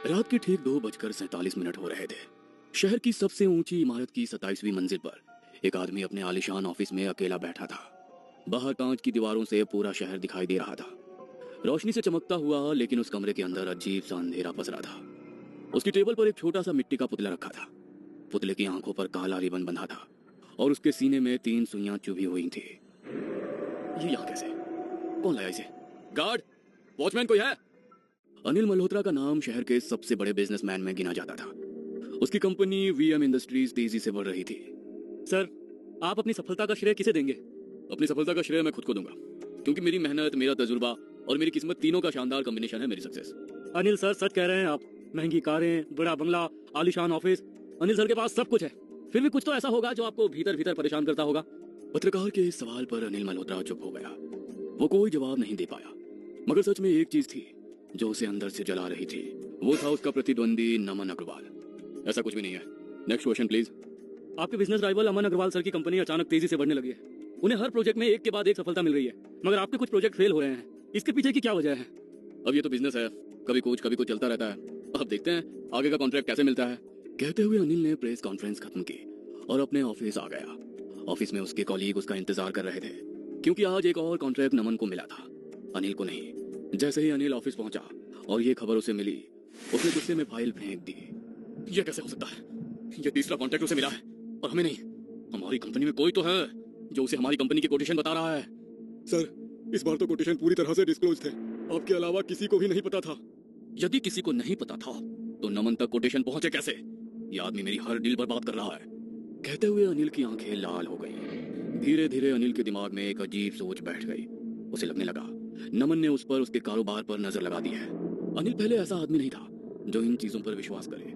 रात के ठीक 2:47 हो रहे थे। शहर की सबसे ऊंची इमारत की 27वीं मंजिल पर एक आदमी अपने आलीशान ऑफिस में अकेला बैठा था। बाहर कांच की दीवारों से पूरा शहर दिखाई दे रहा था, रोशनी से चमकता हुआ, लेकिन उस कमरे के अंदर अजीब सा अंधेरा पसरा था। उसकी टेबल पर एक छोटा सा मिट्टी का पुतला रखा था। पुतले की आंखों पर काला रिबन बंधा था और उसके सीने में 3 सुइयां चुभी हुई थी। ये यहाँ कैसे? कौन लाया इसे? गार्ड, वॉचमैन कोई है? अनिल मल्होत्रा का नाम शहर के सबसे बड़े बिजनेसमैन में गिना जाता था। उसकी कंपनी वीएम इंडस्ट्रीज तेजी से बढ़ रही थी। सर, आप अपनी सफलता का श्रेय किसे देंगे? अपनी सफलता का श्रेय मैं खुद को दूंगा, क्योंकि मेरी मेहनत, मेरा तजुर्बा और मेरी किस्मत तीनों का शानदार कॉम्बिनेशन है मेरी सक्सेस। अनिल सर, सच कह रहे हैं आप। महंगी कारें, बड़ा बंगला, आलीशान ऑफिस, अनिल सर के पास सब कुछ है। फिर भी कुछ तो ऐसा होगा जो आपको भीतर भीतर परेशान करता होगा। पत्रकार के इस सवाल पर अनिल मल्होत्रा चुप हो गया। वो कोई जवाब नहीं दे पाया, मगर सच में एक चीज थी जो उसे अंदर से जला रही थी। वो था उसका प्रतिद्वंदी नमन अग्रवाल। ऐसा कुछ भी नहीं है। Next question please. आपके बिजनेस राइवल अमन अग्रवाल सर की कंपनी अचानक तेजी से बढ़ने लगी है। उन्हें हर प्रोजेक्ट में एक के बाद एक सफलता मिल रही है, मगर आपके कुछ प्रोजेक्ट फेल हो रहे हैं। इसके पीछे की क्या वजह है? अब ये तो बिजनेस है, कभी कुछ चलता रहता है। अब देखते हैं आगे का कॉन्ट्रैक्ट कैसे मिलता है। कहते हुए अनिल ने प्रेस कॉन्फ्रेंस खत्म की और अपने ऑफिस आ गया। ऑफिस में उसके कॉलीग उसका इंतजार कर रहे थे, क्योंकि आज एक और कॉन्ट्रैक्ट नमन को मिला था, अनिल को नहीं। जैसे ही अनिल ऑफिस पहुंचा और ये खबर उसे मिली, उसने गुस्से में फाइल फेंक दी। ये कैसे हो सकता है? ये तीसरा कॉन्ट्रैक्ट उसे मिला है और हमें नहीं। हमारी कंपनी में कोई तो है जो उसे हमारी कंपनी की कोटेशन बता रहा है। सर, इस बार तो कोटेशन पूरी तरह से डिस्क्लोज थे। आपके अलावा किसी को भी नहीं पता था। यदि किसी को नहीं पता था तो नमन तक कोटेशन पहुंचे कैसे? ये आदमी मेरी हर डील पर बात कर रहा है। कहते हुए अनिल की आंखें लाल हो गईं। धीरे धीरे अनिल के दिमाग में एक अजीब सोच बैठ गई। उसे लगने लगा नमन ने उस पर, उसके कारोबार पर नजर लगा दी है। अनिल पहले ऐसा आदमी नहीं था जो इन चीजों पर विश्वास करे,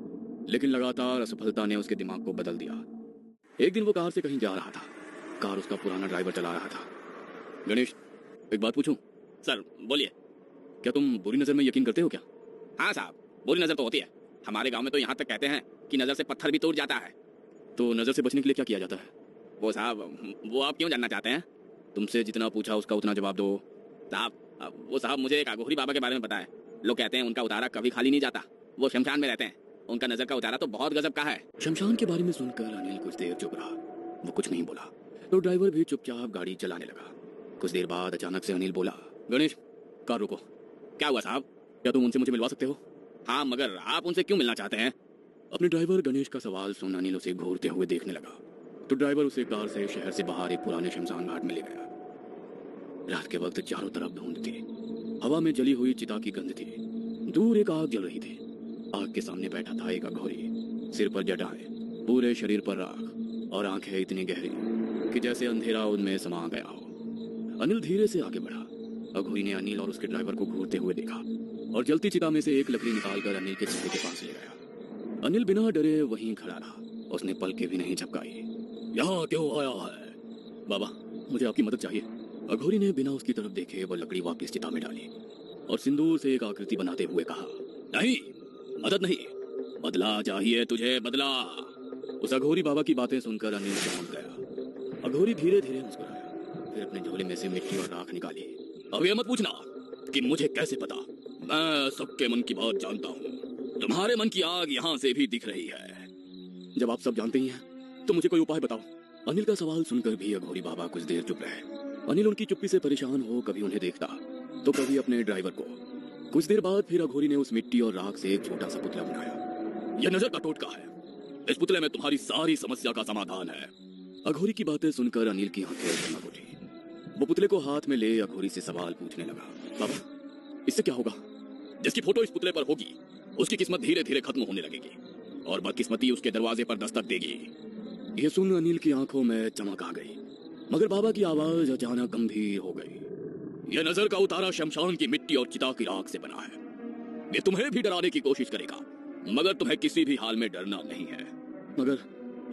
लेकिन लगातार असफलता ने उसके दिमाग को बदल दिया। एक दिन वो कार से कहीं जा रहा था। कार उसका पुराना ड्राइवर चला रहा था। गणेश, एक बात पूछूं? सर बोलिए। क्या तुम बुरी नजर में यकीन करते हो क्या? हाँ साहब, बुरी नजर तो होती है। हमारे गांव में तो यहाँ तक कहते हैं कि नजर से पत्थर भी टूट जाता है। तो नजर से बचने के लिए क्या किया जाता है? वो साहब, वो आप क्यों जानना चाहते हैं? तुमसे जितना पूछा उसका उतना जवाब दो। साहब मुझे एक अघोरी बाबा के बारे में पता है। लोग कहते हैं उनका उतारा कभी खाली नहीं जाता। वो शमशान में रहते हैं। उनका नजर का उतारा तो बहुत गजब का है। शमशान के बारे में सुनकर अनिल कुछ देर चुप रहा। वो कुछ नहीं बोला तो ड्राइवर भी चुपचाप गाड़ी चलाने लगा। कुछ देर बाद अचानक से अनिल बोला, गणेश, कार रोको। क्या हुआ साहब? क्या तुम उनसे मुझे मिलवा सकते हो? हाँ, मगर आप उनसे क्यों मिलना चाहते हैं? अपने ड्राइवर गणेश का सवाल सुन अनिल उसे घूरते हुए देखने लगा तो ड्राइवर उसे कार से शहर से बाहर एक पुराने शमशान घाट में ले गया। रात के वक्त चारों तरफ धुंध थी। हवा में जली हुई चिता की गंध थी। दूर एक आग जल रही थी। आग के सामने बैठा था एक अघोरी, सिर पर जटाएं, पूरे शरीर पर राख और आंखें इतनी गहरी कि जैसे अंधेरा उनमें समा गया हो। अनिल धीरे से आगे बढ़ा। अघोरी ने अनिल और उसके ड्राइवर को घूरते हुए देखा और जलती चिता में से एक लकड़ी निकालकर अनिल के सीने के पास ले गया। अनिल बिना डरे वहीं खड़ा रहा। उसने पलकें भी नहीं झपकाई। यहाँ क्यों आया है? बाबा, मुझे आपकी मदद चाहिए। अघोरी ने बिना उसकी तरफ देखे वो लकड़ी वापस चिता में डाली और सिंदूर से एक आकृति बनाते हुए कहा, नहीं, मदद नहीं, बदला चाहिए तुझे, बदला। उस अघोरी बाबा की बातें सुनकर अनिल चौंक गया। अघोरी धीरे धीरे मुस्कुराया, फिर अपने झोले में से मिट्टी और राख निकाली। अब ये मत पूछना कि मुझे कैसे पता। मैं सबके मन की बात जानता हूँ। तुम्हारे मन की आग यहाँ से भी दिख रही है। जब आप सब जानते ही हैं तो मुझे कोई उपाय बताओ। अनिल का सवाल सुनकर भी अघोरी बाबा कुछ देर चुप रहे। अनिल उनकी चुप्पी से परेशान हो कभी उन्हें देखता तो कभी अपने ड्राइवर को। कुछ देर बाद फिर अघोरी ने उस मिट्टी और राख से एक छोटा सा पुतला बनाया। यह नजर का टोटका है। इस पुतले में तुम्हारी सारी समस्या का समाधान है। अघोरी की बातें सुनकर अनिल की आंखें चमक उठी। वो पुतले को हाथ में ले अघोरी से सवाल पूछने लगा, बाबा, इससे क्या होगा? जिसकी फोटो इस पुतले पर होगी उसकी किस्मत धीरे धीरे खत्म होने लगेगी और बदकिस्मती उसके दरवाजे पर दस्तक देगी। यह सुन अनिल की आंखों में चमक आ गई, मगर बाबा की आवाज अचानक गंभीर हो गई। यह नजर का उतारा शमशान की मिट्टी और चिता की राख से बना है। ये तुम्हें भी डराने की कोशिश करेगा, मगर तुम्हें किसी भी हाल में डरना नहीं है। मगर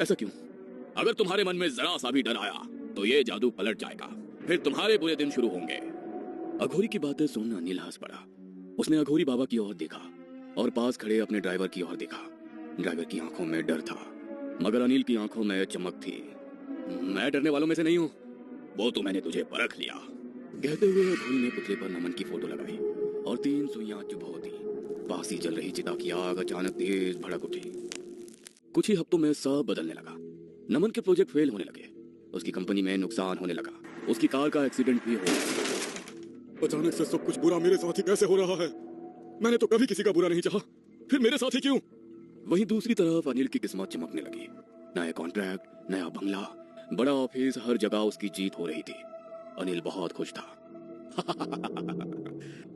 ऐसा क्यों? अगर तुम्हारे मन में जरा सा भी डर आया तो ये जादू पलट जाएगा, फिर तुम्हारे बुरे दिन शुरू होंगे। अघोरी की बातें सुन अनिल हंस पड़ा। उसने अघोरी बाबा की ओर देखा और पास खड़े अपने ड्राइवर की ओर देखा। ड्राइवर की आंखों में डर था, मगर अनिल की आंखों में चमक थी। मैं डरने वालों में से नहीं हूँ। वो तो मैंने तुझे परख लिया। कहते हुए अघोरी ने पुतले पर नमन की फोटो लगाई और 3 सुइयां चुभो दी। पास ही जल रही चिता की आग अचानक तेज भड़क उठी। कुछ ही हफ्तों में सब बदलने लगा। नमन के प्रोजेक्ट फेल होने लगे, उसकी कंपनी में नुकसान होने लगा, उसकी कार का एक्सीडेंट भी हो गया। अचानक से सब कुछ बुरा मेरे साथ ही कैसे हो रहा है? मैंने तो कभी किसी का बुरा नहीं चाहा, फिर मेरे साथ ही क्यों? वहीं दूसरी तरफ अनिल की किस्मत चमकने लगी। नए कॉन्ट्रैक्ट, नया बंगला, बड़ा ऑफिस, हर जगह उसकी जीत हो रही थी। अनिल बहुत खुश था।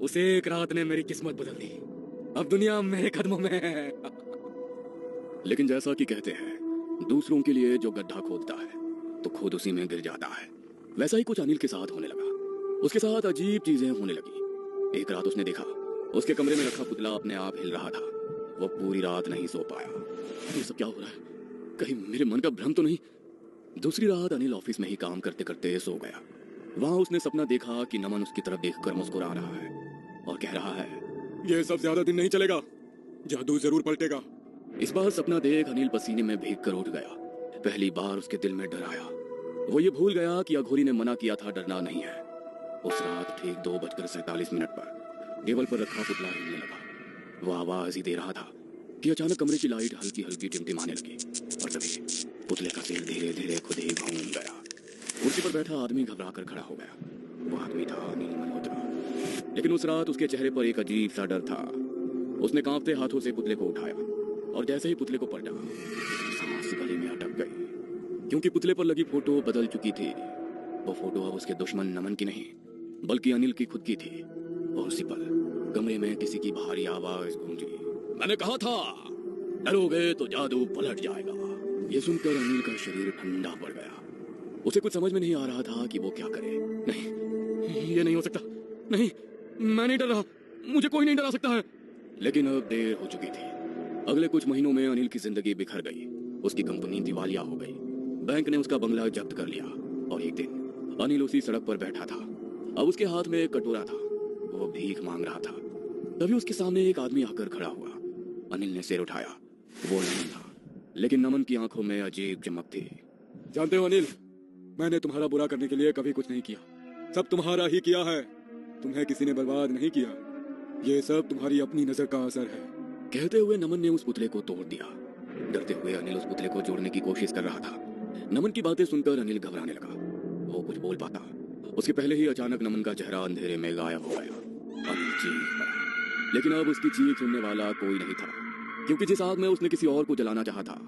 उस एक रात ने मेरी किस्मत बदल दी। अब दुनिया मेरे कदमों में है। लेकिन जैसा कि कहते हैं, दूसरों के लिए जो गड्ढा खोदता है तो खुद उसी में गिर जाता है, वैसा ही कुछ अनिल के साथ होने लगा। उसके साथ अजीब चीजें होने लगी। एक रात उसने देखा उसके कमरे में रखा पुतला अपने आप हिल रहा था। वो पूरी रात नहीं सो पाया। ये सब क्या हो रहा है? कहीं मेरे मन का भ्रम तो नहीं? दूसरी रात अनिल ऑफिस में ही काम करते करते सो गया। वहां उसने सपना देखा कि नमन उसकी तरफ देखकर मुस्कुरा रहा है और कह रहा है, ये सब ज्यादा दिन नहीं चलेगा, जादू जरूर पलटेगा। इस बार सपना देख अनिल पसीने में भीग कर उठ गया। पहली बार उसके दिल में डर आया। वो ये भूल गया कि अघोरी ने मना किया था डरना नहीं है। उस रात ठीक 2:47 पर टेबल पर रखा पुतला हिलने लगा। वो आवाज ही दे रहा था कि अचानक कमरे की लाइट हल्की हल्की टिमटिमाने लगी और तभी पुतले का सिर धीरे धीरे खुद ही घूम गया। कुर्सी पर बैठा आदमी घबरा कर खड़ा हो गया। वो आदमी था अनिल मल्होत्रा। लेकिन उस रात उसके चेहरे पर एक अजीब सा डर था। उसने कांपते हाथों से पुतले को उठाया और जैसे ही पुतले को पलटा, उसकी सांस गले में अटक गई, क्योंकि पुतले पर लगी फोटो बदल चुकी थी। वो फोटो अब उसके दुश्मन नमन की नहीं, बल्कि अनिल की खुद की थी। और उसी पल कमरे में किसी की भारी आवाज गूंजी, मैंने कहा था डरोगे तो जादू पलट जाएगा। ये सुनकर अनिल का शरीर ठंडा पड़ गया। उसे कुछ समझ में नहीं आ रहा था कि वो क्या करे। नहीं, ये नहीं हो सकता। नहीं, मैं नहीं डर रहा, मुझे कोई नहीं डरा सकता है। लेकिन अब देर हो चुकी थी। अगले कुछ महीनों में अनिल की जिंदगी बिखर गई। उसकी कंपनी दिवालिया हो गई। बैंक ने उसका बंगला जब्त कर लिया और एक दिन अनिल उसी सड़क पर बैठा था। अब उसके हाथ में एक कटोरा था। वो भीख मांग रहा था। तभी उसके सामने एक आदमी आकर खड़ा हुआ। अनिल ने सिर उठाया। वो नमन था, लेकिन नमन की आंखों में अजीब चमक थी। जानते हो अनिल, मैंने तुम्हारा बुरा करने के लिए कभी कुछ नहीं किया। सब तुम्हारा ही किया है। तुम्हें किसी ने बर्बाद नहीं किया। ये सब तुम्हारी अपनी नजर का असर है। कहते हुए नमन ने उस पुतले को तोड़ दिया। डरते हुए अनिल उस पुतले को जोड़ने की कोशिश कर रहा था। नमन की बातें सुनकर अनिल घबराने लगा। वो कुछ बोल पाता, उसके पहले ही अचानक नमन का चेहरा अंधेरे में गायब हो गया। अनिल चीख पड़ा, लेकिन अब उसकी चीख सुनने वाला कोई नहीं था, क्योंकि जिस आग में उसने किसी और को जलाना चाहा था